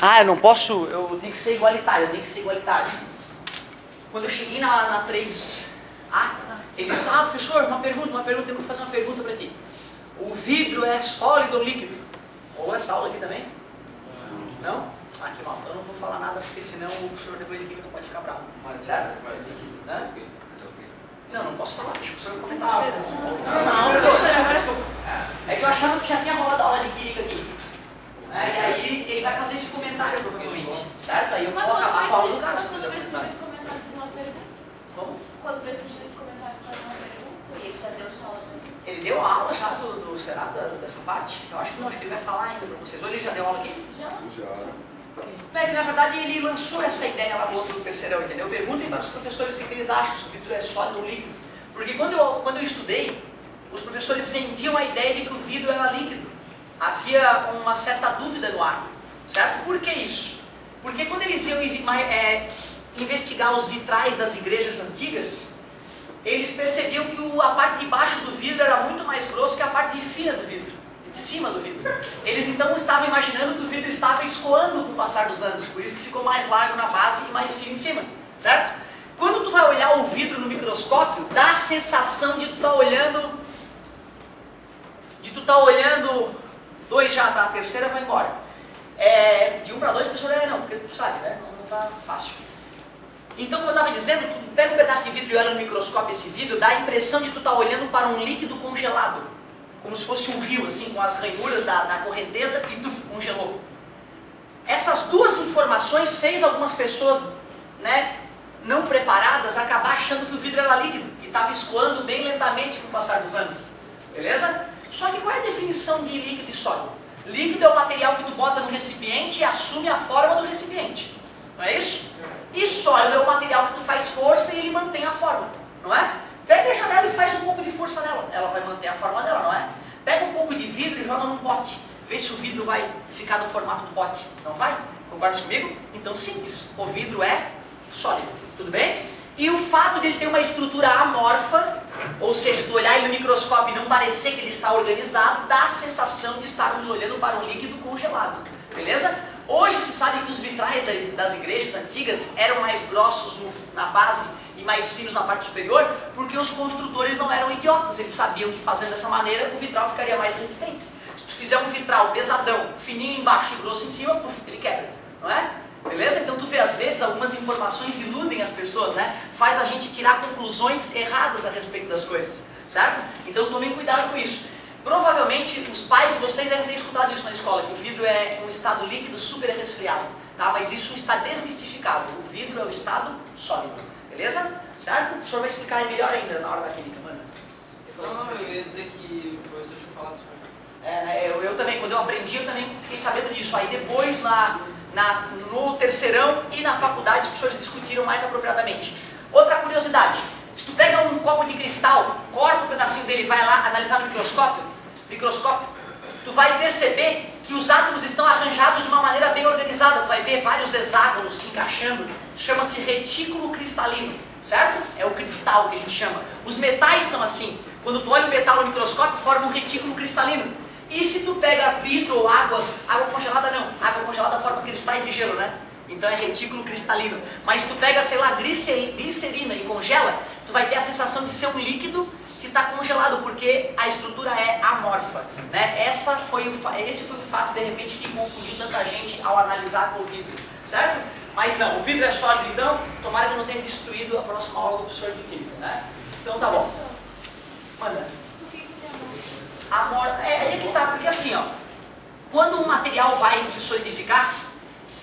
Ah, eu não posso, eu tenho que ser igualitário, Quando eu cheguei na 3A, ele disse, professor, uma pergunta, temos que fazer uma pergunta para ti. O vidro é sólido ou líquido? Rolou essa aula aqui também? Não? Ah, que mal, então eu não vou falar nada, porque senão o professor depois aqui pode ficar bravo. Certo? Não posso falar, deixa o professor comentar. É que eu achava que já tinha rolado a aula de química aqui. E aí ele vai fazer esse comentário provavelmente, certo? Aí eu vou acabar com a aula do cara. Mas quando eu esse comentário de uma pergunta? Como? Quando eu esse comentário de uma pergunta, ele já deu sua aula? Ele deu a aula já será dessa parte? Eu acho que não, acho que ele vai falar ainda para vocês. Ou ele já deu aula aqui? Já. É que na verdade ele lançou essa ideia lá no outro terceirão, entendeu? Perguntem para os professores o que eles acham, se o vidro é sólido ou líquido. Porque quando eu estudei, os professores vendiam a ideia de que o vidro era líquido. Havia uma certa dúvida no ar, certo? Por que isso? Porque quando eles iam investigar os vitrais das igrejas antigas, eles percebiam que a parte de baixo do vidro era muito mais grosso que a parte de fina do vidro, de cima do vidro. Eles então estavam imaginando que o vidro estava escoando com o passar dos anos, por isso que ficou mais largo na base e mais fino em cima, certo? Quando tu vai olhar o vidro no microscópio, dá a sensação de tu estar olhando... Dois já, tá? A terceira vai embora. De 1 para 2, professor, não, porque tu sabe, né? Não tá fácil. Então, como eu estava dizendo, tu pega um pedaço de vidro e olha no microscópio esse vidro, dá a impressão de tu estar olhando para um líquido congelado. Como se fosse um rio, assim, com as ranhuras da correnteza e tu congelou. Essas duas informações fez algumas pessoas, né, não preparadas, acabar achando que o vidro era líquido, que estava escoando bem lentamente com o passar dos anos. Beleza? Só que qual é a definição de líquido e sólido? Líquido é o material que tu bota no recipiente e assume a forma do recipiente. Não é isso? E sólido é o material que tu faz força e ele mantém a forma. Não é? Pega a janela e faz um pouco de força nela. Ela vai manter a forma dela, não é? Pega um pouco de vidro e joga num pote. Vê se o vidro vai ficar no formato do pote. Não vai? Concorda comigo? Então simples. O vidro é sólido. Tudo bem? E o fato de ele ter uma estrutura amorfa, ou seja, tu olhar ele no microscópio e não parecer que ele está organizado, dá a sensação de estarmos olhando para um líquido congelado. Beleza? Hoje se sabe que os vitrais das igrejas antigas eram mais grossos na base e mais finos na parte superior, porque os construtores não eram idiotas, eles sabiam que fazendo dessa maneira o vitral ficaria mais resistente. Se tu fizer um vitral pesadão, fininho embaixo e grosso em cima, ele quebra, não é? Beleza? Então tu vê, às vezes, algumas informações iludem as pessoas, né? Faz a gente tirar conclusões erradas a respeito das coisas, certo? Então tomem cuidado com isso. Provavelmente os pais de vocês devem ter escutado isso na escola, que o vidro é um estado líquido super resfriado, tá? Mas isso está desmistificado. O vidro é o estado sólido, beleza? Certo? O professor vai explicar melhor ainda na hora da química, mano. Não, eu ia dizer que o professor tinha falado isso. Eu também, quando eu aprendi, eu também fiquei sabendo disso. Aí depois, no terceirão e na faculdade, os professores discutiram mais apropriadamente. Outra curiosidade, se tu pega um copo de cristal, corta um pedacinho dele e vai lá analisar no microscópio, tu vai perceber que os átomos estão arranjados de uma maneira bem organizada. Tu vai ver vários hexágonos se encaixando, chama-se retículo cristalino, certo? É o cristal que a gente chama. Os metais são assim, quando tu olha o metal no microscópio, forma um retículo cristalino. E se tu pega vidro ou água congelada não, água congelada forma cristais de gelo, né? Então é retículo cristalino. Mas se tu pega, sei lá, glicerina e congela, tu vai ter a sensação de ser um líquido que está congelado, porque a estrutura é amorfa, né? Esse foi o fato, de repente, que confundiu tanta gente ao analisar com o vidro, certo? Mas não, o vidro é sólido, então, tomara que eu não tenha destruído a próxima aula do professor de química, né? Então tá bom. Manda. Aí é que tá, porque assim, ó, quando um material vai se solidificar,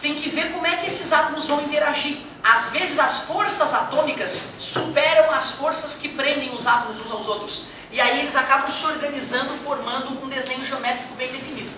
tem que ver como é que esses átomos vão interagir. Às vezes as forças atômicas superam as forças que prendem os átomos uns aos outros. E aí eles acabam se organizando, formando um desenho geométrico bem definido.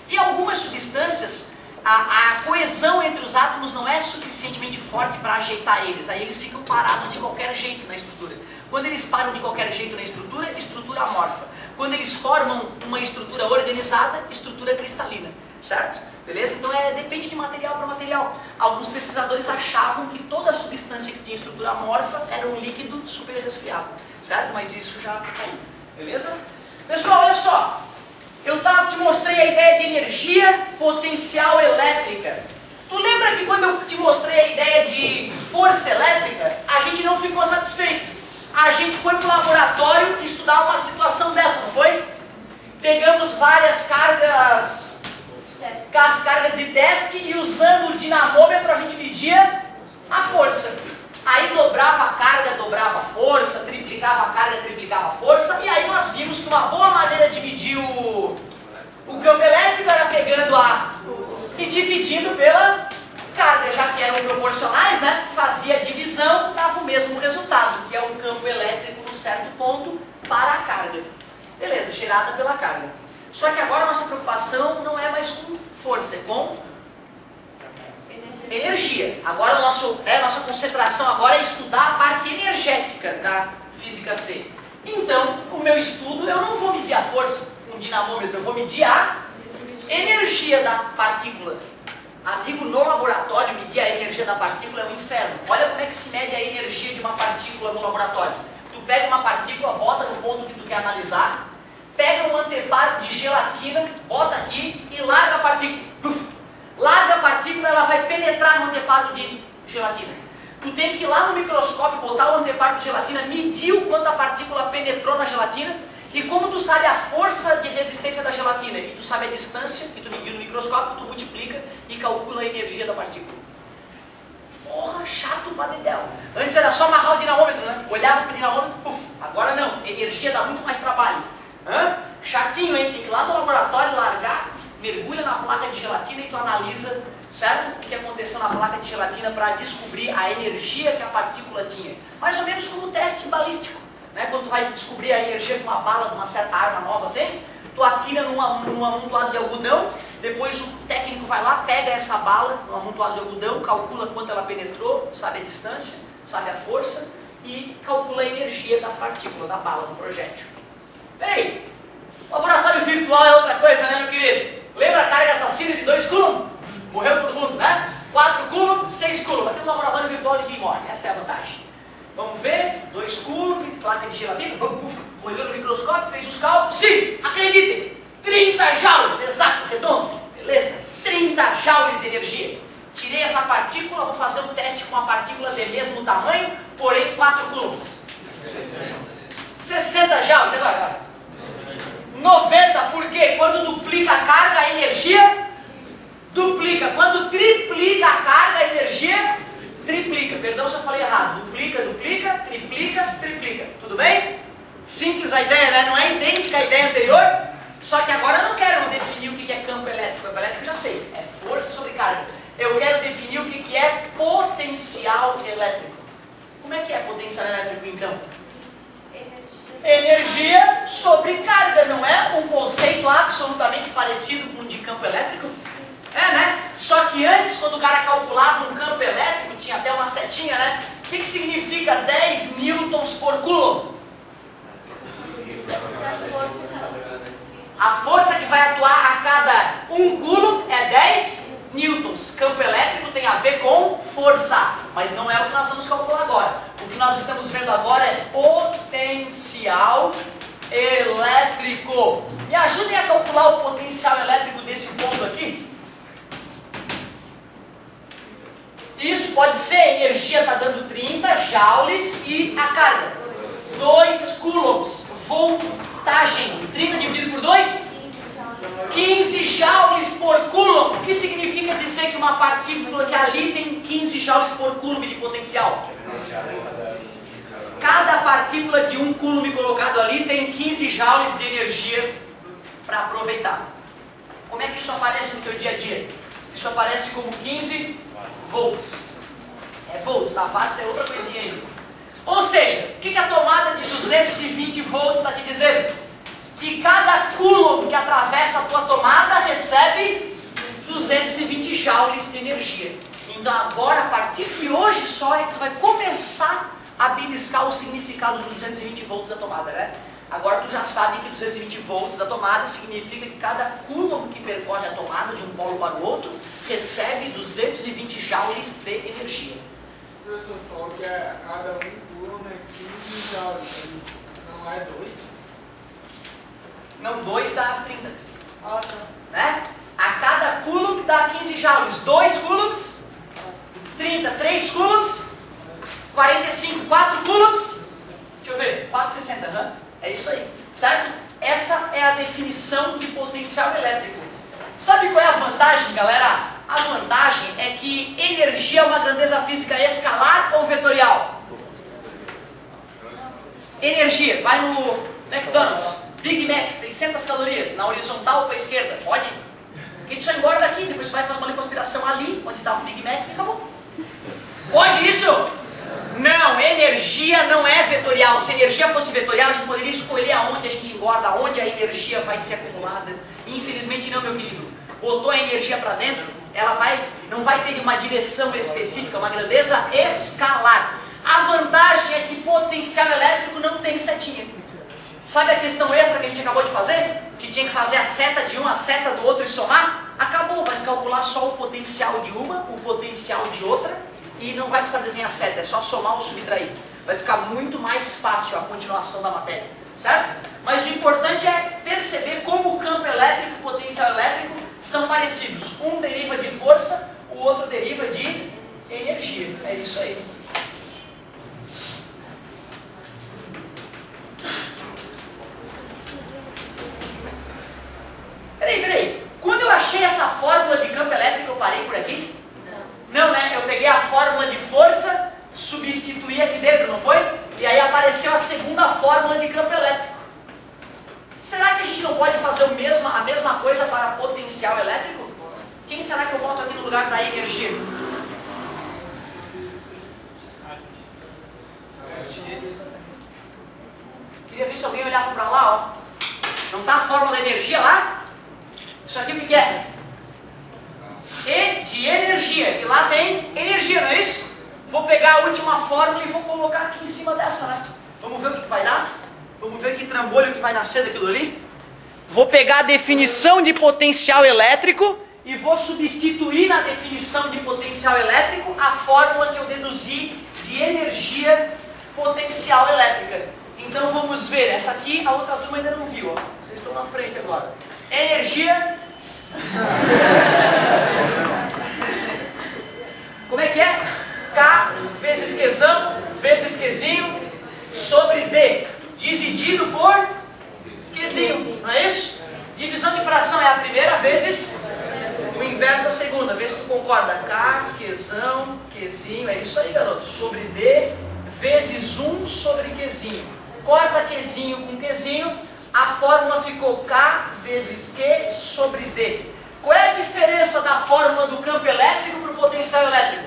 E algumas substâncias, a coesão entre os átomos não é suficientemente forte para ajeitar eles. Aí eles ficam parados de qualquer jeito na estrutura. Quando eles param de qualquer jeito na estrutura amorfa. Quando eles formam uma estrutura organizada, estrutura cristalina, certo? Beleza? Então depende de material para material. Alguns pesquisadores achavam que toda substância que tinha estrutura amorfa era um líquido super resfriado, certo? Mas isso já caiu, beleza? Pessoal, olha só. Eu te mostrei a ideia de energia potencial elétrica. te mostrei a ideia de força elétrica, a gente não ficou satisfeito. A gente foi para o laboratório estudar uma situação dessa, não foi? Pegamos várias cargas de teste e usando o dinamômetro a gente media a força. Aí dobrava a carga, dobrava a força, triplicava a carga, triplicava a força, e aí nós vimos que uma boa maneira de medir o campo elétrico era pegando e dividindo pela carga, já que eram proporcionais, né? Fazia a divisão, dava o mesmo resultado, que é o campo elétrico num certo ponto para a carga. Beleza, gerada pela carga. Só que agora a nossa preocupação não é mais com força, é com energia. Agora a nossa concentração agora é estudar a parte energética da física C. Então, o meu estudo, eu não vou medir a força com um dinamômetro, eu vou medir a energia da partícula. Amigo, no laboratório, medir a energia da partícula é um inferno. Olha como é que se mede a energia de uma partícula no laboratório. Tu pega uma partícula, bota no ponto que tu quer analisar, pega um anteparo de gelatina, bota aqui e larga a partícula. Larga a partícula, ela vai penetrar no anteparo de gelatina. Tu tem que ir lá no microscópio, botar o anteparo de gelatina, medir o quanto a partícula penetrou na gelatina, e como tu sabe a força de resistência da gelatina e tu sabe a distância que tu mediu no microscópio, tu multiplica e calcula a energia da partícula. Porra, chato pra dedéu. Antes era só amarrar o dinamômetro, né? Olhava pro dinamômetro, puf. Agora não, energia dá muito mais trabalho. Chatinho, hein? Tem que ir lá no laboratório, largar, mergulha na placa de gelatina e tu analisa, certo? O que aconteceu na placa de gelatina para descobrir a energia que a partícula tinha. Mais ou menos como um teste balístico. Né? Quando tu vai descobrir a energia que uma bala de uma certa arma nova tem, tu atira num amontoado de algodão, depois o técnico vai lá, pega essa bala no amontoado de algodão, calcula quanto ela penetrou, sabe a distância, sabe a força e calcula a energia da partícula, da bala, do projétil. Peraí, laboratório virtual é outra coisa, né, meu querido? Lembra a carga assassina de 2 coulombs? Morreu todo mundo, né? 4 coulombs, 6 coulombs. Aqui no laboratório virtual ninguém morre, essa é a vantagem. Vamos ver, 2 coulombs, placa de gelatina, olhou no microscópio, fez os cálculos, sim, acreditem, 30 joules, exato, redondo, beleza? 30 joules de energia. Tirei essa partícula, vou fazer um teste com uma partícula de mesmo tamanho, porém 4 coulombs. 60 joules, agora. 90, porque quando duplica a carga, a energia duplica. Quando triplica a carga, a energia triplica. Perdão se eu falei errado. Duplica, duplica, triplica, triplica. Tudo bem? Simples a ideia, né? Não é idêntica à ideia anterior. Só que agora eu não quero definir o que é campo elétrico. Campo elétrico eu já sei. É força sobre carga. Eu quero definir o que é potencial elétrico. Como é que é potencial elétrico então? Energia sobre carga. Não é um conceito absolutamente parecido com o de campo elétrico? É, né? Só que antes, quando o cara calculava um campo elétrico, tinha até uma setinha, né? O que significa 10 newtons por coulomb? A força que vai atuar a cada 1 coulomb é 10 newtons. Campo elétrico tem a ver com força, mas não é o que nós vamos calcular agora. O que nós estamos vendo agora é potencial elétrico. Me ajudem a calcular o potencial elétrico desse ponto aqui? Isso pode ser, a energia está dando 30 joules e a carga 2 coulombs, voltagem, 30 dividido por 2? 15 joules por coulomb. O que significa dizer que uma partícula que ali tem 15 joules por coulomb de potencial? Cada partícula de 1 coulomb colocado ali tem 15 joules de energia para aproveitar. Como é que isso aparece no teu dia a dia? Isso aparece como 15 volts. É volts, tá? Watts é outra coisinha aí. Ou seja, o que a tomada de 220 volts está te dizendo? Que cada coulomb que atravessa a tua tomada recebe 220 joules de energia. Então agora, a partir de hoje só, é que tu vai começar a beliscar o significado dos 220 volts da tomada, né? Agora tu já sabe que 220 volts da tomada significa que cada coulomb que percorre a tomada de um polo para o outro recebe 220 joules de energia. O professor falou que a cada 1 coulomb é 15 joules, não é 2? Não, 2 dá 30. Ah, tá. Né? A cada coulomb dá 15 joules. 2 coulombs, 30, 3 coulombs. 45, 4 coulombs. Deixa eu ver, 460, né? É isso aí, certo? Essa é a definição de potencial elétrico. Sabe qual é a vantagem, galera? A vantagem é que energia é uma grandeza física escalar ou vetorial? Energia, vai no McDonald's, Big Mac, 600 calorias, na horizontal para a esquerda, pode? Porque tu só engorda aqui, depois tu vai fazer uma lipoaspiração ali, onde estava o Big Mac e acabou. Pode isso? Não, energia não é vetorial. Se a energia fosse vetorial, a gente poderia escolher aonde a gente engorda, aonde a energia vai ser acumulada. Infelizmente não, meu querido. Botou a energia para dentro, ela não vai ter uma direção específica, uma grandeza escalar. A vantagem é que potencial elétrico não tem setinha. Sabe a questão extra que a gente acabou de fazer? Que tinha que fazer a seta de um, a seta do outro e somar? Acabou, vai calcular só o potencial de uma, o potencial de outra, e não vai precisar desenhar seta, é só somar ou subtrair. Vai ficar muito mais fácil a continuação da matéria, certo? Mas o importante é perceber como o campo elétrico e o potencial elétrico são parecidos. Um deriva de força, o outro deriva de energia. É isso aí. Peraí. Quando eu achei essa fórmula de campo elétrico, eu parei por aqui? Não, né? Eu peguei a fórmula de força, substituí aqui dentro, não foi? E aí apareceu a segunda fórmula de campo elétrico. Será que a gente não pode fazer a mesma coisa para potencial elétrico? Quem será que eu boto aqui no lugar da energia? Queria ver se alguém olhava para lá, ó. Não está a fórmula da energia lá? Isso aqui o que é? E de energia. E lá tem energia, não é isso? Vou pegar a última fórmula e vou colocar aqui em cima dessa, né? Vamos ver o que vai dar? Vamos ver que trambolho que vai nascer daquilo ali? Vou pegar a definição de potencial elétrico e vou substituir na definição de potencial elétrico a fórmula que eu deduzi de energia potencial elétrica. Então vamos ver, essa aqui a outra turma ainda não viu, ó. Vocês estão na frente agora. Energia. Como é que é? K vezes Qzão vezes Qzinho sobre D, dividido por Qzinho, não é isso? Divisão de fração é a primeira vezes o inverso da segunda, vê se tu concorda. K, Qzão, Qzinho, é isso aí, garoto, sobre D vezes 1 sobre Qzinho. Corta Qzinho com Qzinho, a fórmula ficou K vezes Q sobre D. Qual é a diferença da fórmula do campo elétrico para o potencial elétrico?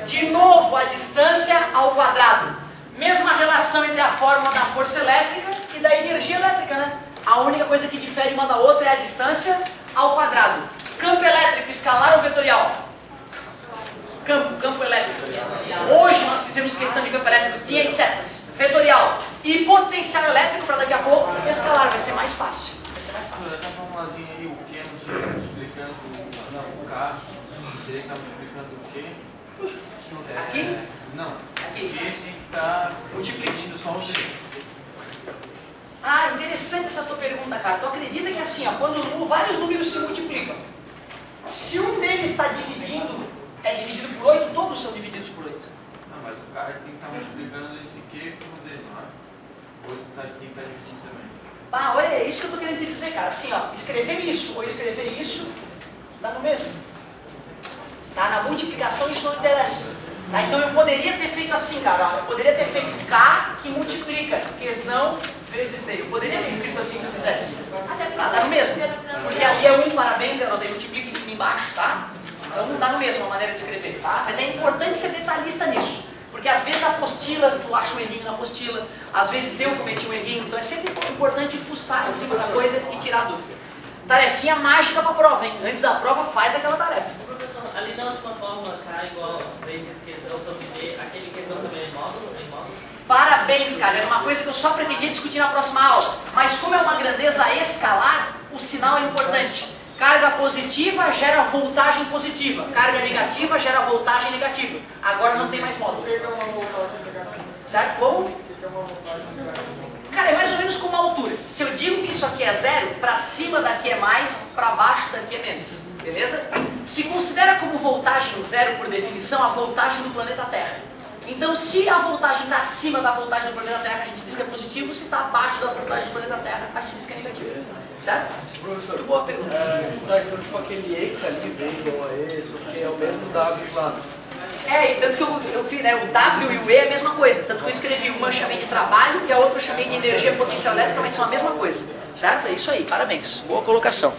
De novo, a distância ao quadrado. Mesma relação entre a fórmula da força elétrica e da energia elétrica, né? A única coisa que difere uma da outra é a distância ao quadrado. Campo elétrico, escalar ou vetorial? Campo elétrico. Hoje nós fizemos questão de campo elétrico, tinha as setas. Vetorial. E potencial elétrico para daqui a pouco escalar, vai ser mais fácil. Vai ser mais fácil. Essa formulazinha aí, o que não seria multiplicando o K, seria que está multiplicando o quê? Aqui? Não. Aqui. Esse tem que estar multiplicando só o D. Ah, interessante essa tua pergunta, cara. Tu acredita que assim, ó, quando vários números se multiplicam, se um deles está é dividido por 8, todos são divididos por 8. Não, mas o cara tem que estar multiplicando esse Q com o D, não é? O 8 tem que estar dividindo também. Ah, olha, é isso que eu estou querendo te dizer, cara. Assim, ó, escrever isso ou escrever isso, dá no mesmo. Tá? Na multiplicação isso não interessa. Tá? Então eu poderia ter feito assim, cara. Ó, eu poderia ter feito K que multiplica Qzão vezes D. Eu poderia ter escrito assim se eu quisesse. Dá no mesmo. Porque ali é 1, parabéns, garoto. Aí multiplica em cima e embaixo, tá? Então não dá no mesmo a maneira de escrever, tá? Mas é importante ser detalhista nisso. Porque às vezes a apostila, tu acha um errinho na apostila. Às vezes eu cometi um errinho. Então é sempre importante fuçar em cima da coisa e tirar a dúvida. Tarefinha mágica para a prova, hein? Antes da prova faz aquela tarefa. Professor, ali na última fórmula K igual vezes Qzão sobre D, aquele Qzão também é módulo? Parabéns, cara. Era uma coisa que eu só pretendia discutir na próxima aula. Mas como é uma grandeza escalar, o sinal é importante. Carga positiva gera voltagem positiva. Carga negativa gera voltagem negativa. Agora não tem mais módulo. Por que é uma voltagem negativa? Certo? Como? Por que é uma voltagem negativa? Cara, é mais ou menos como a altura. Se eu digo que isso aqui é 0, para cima daqui é mais, para baixo daqui é menos. Beleza? Se considera como voltagem zero por definição a voltagem do planeta Terra. Então, se a voltagem está acima da voltagem do planeta Terra, a gente diz que é positivo. Se está abaixo da voltagem do planeta Terra, a gente diz que é negativo. Certo? Professor, Boa pergunta. então tipo aquele E que tá ali, V igual a E, isso que é o mesmo W lá. E tanto que eu fiz, né, o W e o E é a mesma coisa. Tanto que eu escrevi uma eu chamei de trabalho e a outra eu chamei de energia potencial elétrica, mas são a mesma coisa. Certo? É isso aí, parabéns. Boa colocação.